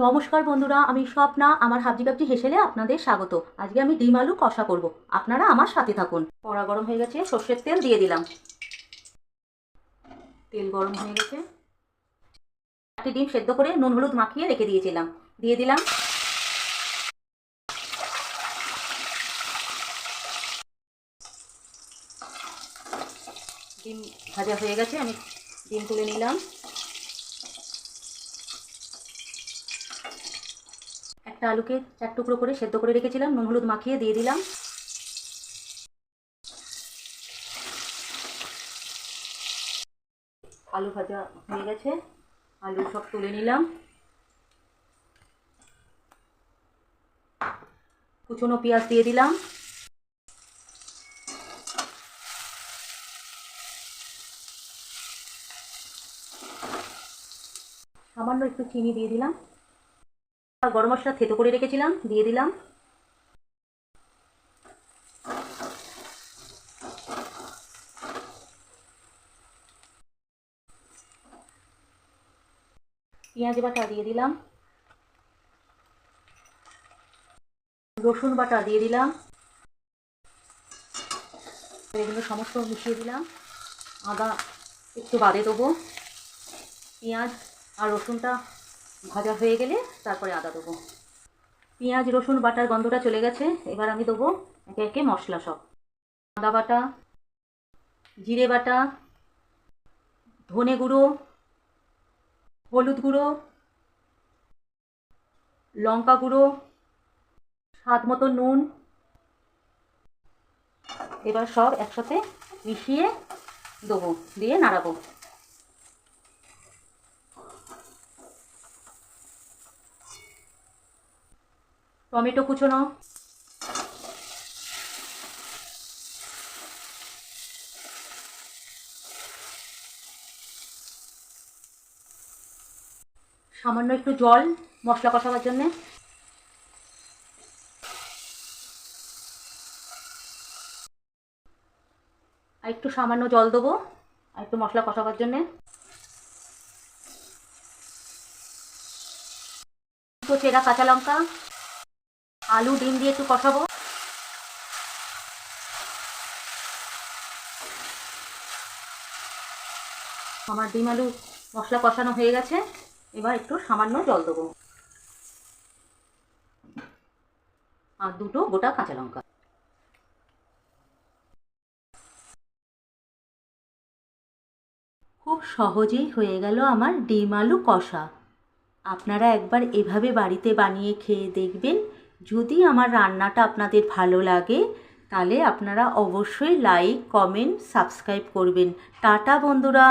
নমস্কার বন্ধুরা, আমি স্বপ্না। আমার হাবজি কাবজি হেসেলে আপনাদের স্বাগত। আজকে আমি ডিম আলু কষা করব, আপনারা আমার সাথে থাকুন। কড়া গরম হয়ে গেছে, সর্ষের তেল দিয়ে দিলাম। তেল গরম হয়ে গেছে, একটি ডিম সেদ্ধ করে নুন হলুদ মাখিয়ে রেখে দিয়েছিলাম, দিয়ে দিলাম। ডিম ভাজা হয়ে গেছে, আমি ডিম তুলে নিলাম। একটা আলুকে 4 টুকরো করে সেদ্ধ করে রেখেছিলাম, নুন হলুদ মাখিয়ে দিয়ে দিলাম। আলু ভাজা হয়ে গেছে, আলু সব তুলে নিলাম। কুচনো পেঁয়াজ দিয়ে দিলাম। সামান্য একটু চিনি দিয়ে দিলাম। গরম মশলা থেতো করে রেখেছিলাম, দিয়ে দিলাম। পেঁয়াজ বাটা দিয়ে দিলাম, রসুন বাটা দিয়ে দিলাম। এগুলো সমস্ত মিশিয়ে দিলাম। আদা একটু বাদে দেবো। পেঁয়াজ আর রসুনটা ভাজা হয়ে গেলে তারপরে আদা দেবো। পেঁয়াজ রসুন বাটার গন্ধটা চলে গেছে, এবার আমি দেবো একে একে মশলা সব। আদা বাটা, জিরে বাটা, ধনে গুঁড়ো, হলুদ গুঁড়ো, লঙ্কা গুঁড়ো, স্বাদ মতো নুন। এবার সব একসাথে মিশিয়ে দেবো, দিয়ে নাড়াবো। টমেটো কুচোনো, সামান্য একটু জল মশলা কষাবার জন্যে। আর একটু সামান্য জল দেবো আর একটু মশলা কষাবার জন্যে। দুটো চেরা কাঁচা লঙ্কা, আলু ডিম দিয়ে একটু কষাবো। আমার ডিম আলু মশলা কষানো হয়ে গেছে, এবার একটু সামান্য জল দেবো আর দুটো গোটা কাঁচা লঙ্কা। খুব সহজেই হয়ে গেল আমার ডিম আলু কষা। আপনারা একবার এভাবে বাড়িতে বানিয়ে খেয়ে দেখবেন। যদি আমার রান্নাটা আপনাদের ভালো লাগে তাহলে আপনারা অবশ্যই লাইক কমেন্ট সাবস্ক্রাইব করবেন। টাটা বন্ধুরা।